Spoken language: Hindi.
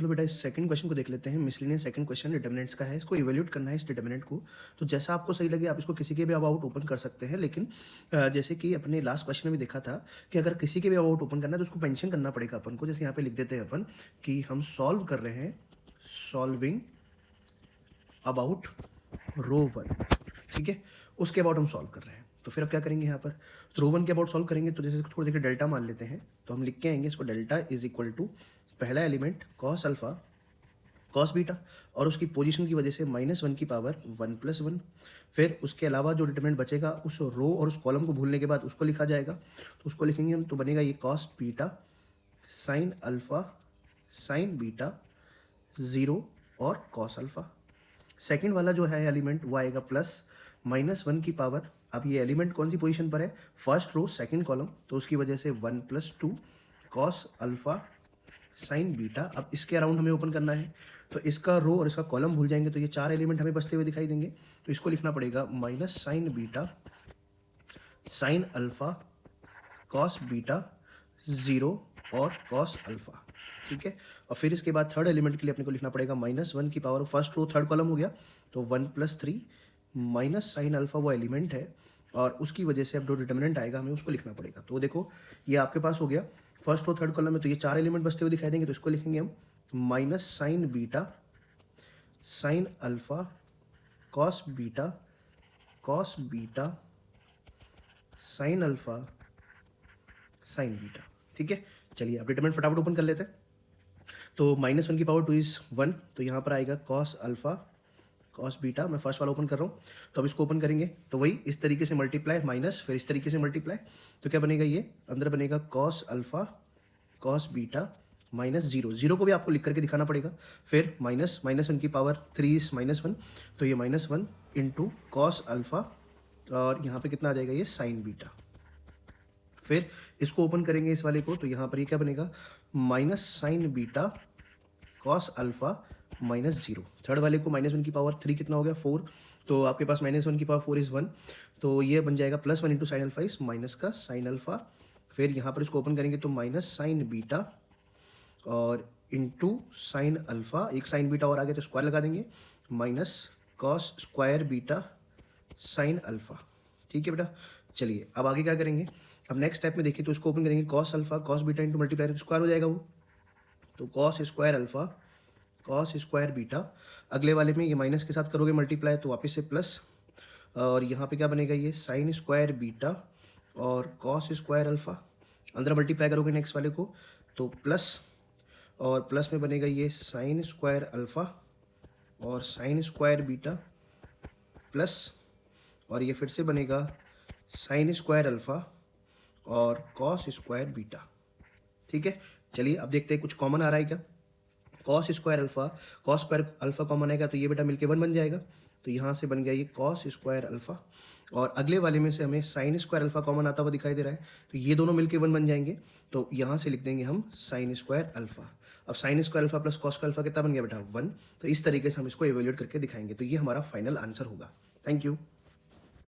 चलो बेटा इस सेकंड क्वेश्चन को देख लेते हैं। मिसलेनियस सेकंड क्वेश्चन डिटरमिनेंट्स का है, इसको इवैल्यूएट करना है इस डिटरमिनेंट को। तो जैसा आपको सही लगे आप इसको किसी के भी अबाउट ओपन कर सकते हैं, लेकिन जैसे कि अपने लास्ट क्वेश्चन में भी देखा था कि अगर किसी के भी अबाउट ओपन करना है तो उसको मेंशन करना पड़ेगा अपन को। जैसे यहाँ पे लिख देते हैं अपन कि हम सॉल्व कर रहे हैं, सॉल्विंग अबाउट रो वन, ठीक है, उसके अबाउट हम सॉल्व कर रहे हैं। तो फिर अब क्या करेंगे यहाँ पर, तो रो वन के अबाउट सॉल्व करेंगे। तो जैसे थोड़ी देर डेल्टा मान लेते हैं, तो हम लिख के आएंगे इसको, डेल्टा इज इक्वल टू पहला element cos alpha cos beta और उसकी पोजीशन की वजह से -1 की पावर 1 + 1। फिर उसके अलावा जो डिटरमिनेंट बचेगा उस रो और उस कॉलम को भूलने के बाद उसको लिखा जाएगा। तो उसको लिखेंगे हम, तो बनेगा ये cos beta sine alpha sign beta 0 और कॉस अल्फा। सेकंड वाला जो है एलिमेंट वो आएगा +-1 की पावर। अब ये एलिमेंट कौन सी पोजीशन पर है, फर्स्ट रो सेकंड कॉलम, तो उसकी वजह से 1 + 2 कॉस अल्फा साइन बीटा। अब इसके अराउंड हमें ओपन करना है, तो इसका रो और इसका कॉलम भूल जाएंगे तो ये चार एलिमेंट हमें बचते हुए दिखाई देंगे। तो इसको लिखना पड़ेगा minus sign beta sine alpha cos beta 0 और कॉस अल्फा, ठीक है। और फिर इसके बाद थर्ड एलिमेंट के लिए अपने को लिखना पड़ेगा -1 की power, first row third column हो गया, तो 1 + 3 माइनस साइन अल्फा वो एलिमेंट है और उसकी वजह से अब जो डिटरमिनेंट आएगा हमें उसको लिखना पड़ेगा। तो देखो ये आपके पास हो गया फर्स्ट रो थर्ड कॉलम में, तो ये चार एलिमेंट बचते हुए दिखाई देंगे। तो इसको लिखेंगे हम minus sign beta sine alpha cos beta sine alpha sign beta, ठीक है। चलिए अब डिटरमिनेंट फटाफट ओपन कर लेते हैं। तो -1 की पावर 2 इज़ 1, तो यहाँ पर आएगा कॉस अल्फा कॉस बीटा। मैं फर्स्ट वाला ओपन कर रहा हूँ, तो अब इसको ओपन करेंगे तो वही इस तरीके से मल्टीप्लाई माइनस, फिर इस तरीके से मल्टीप्लाई, तो क्या बनेगा, ये अंदर बनेगा कॉस अल्फा कॉस बीटा -0 को भी आपको लिख करके दिखाना पड़ेगा। फिर -1 की पावर 3 इज -1, तो ये -1 इंटू कॉस अल्फा और यहाँ पे कितना आ जाएगा, ये साइन बीटा। फिर इसको ओपन करेंगे इस वाले को, तो यहाँ पर ये क्या बनेगा, minus sign beta cos alpha -0। Third वाले को -1 की पावर 3 कितना हो गया, 4, तो आपके पास -1 की पावर 4 इज़ 1, तो ये बन जाएगा +1 इंटू साइन अल्फा इस माइनस का साइन अल्फा। फिर यहाँ पर इसको ओपन करेंगे तो माइनस साइन बीटा और इंटू साइन अल्फा, एक साइन बीटा और आ गया तो स्क्वायर लगा देंगे, minus cos square beta sine alpha, ठीक है बेटा। चलिए अब आगे क्या करेंगे, अब नेक्स्ट स्टेप में देखिए, तो इसको ओपन करेंगे cos alpha cos beta into multiply, square हो जाएगा वो, तो cos square alpha cos square beta. अगले वाले में ये माइनस के साथ करोगे मल्टीप्लाई तो वापस से प्लस, और यहाँ पे क्या बनेगा, ये साइन स्क्वायर बीटा और कॉस स्क्वायर अल्फा। अंदर मल्टीप्लाई करोगे नेक्स्ट वाले को तो प्लस, और प्लस में बनेगा ये साइन स्क्वायर अल्फा और साइन स्क्वायर बीटा प्लस, और ये फिर से बनेगा साइन स्क्वायर अल्फा और कॉस स्क्वायर बीटा, ठीक है। चलिए अब देखते हैं कुछ कॉमन आ रहा है क्या। कॉस स्क्वायर अल्फा कॉमन आएगा तो ये बेटा मिलके 1 बन जाएगा, तो यहाँ से बन गया ये कॉस स्क्वायर अल्फा। और अगले वाले में से हमें साइन स्क्वायर अल्फा कॉमन आता हुआ दिखाई दे रहा है, तो ये दोनों मिलके 1 बन जाएंगे, तो यहाँ से लिख देंगे हम साइन स्क्वायर अल्फा। अब sine square alpha plus cos square alpha कितना बन गया बेटा, 1। तो इस तरीके से हम इसको इवेल्यूएट करके दिखाएंगे, तो ये हमारा फाइनल आंसर होगा। Thank you.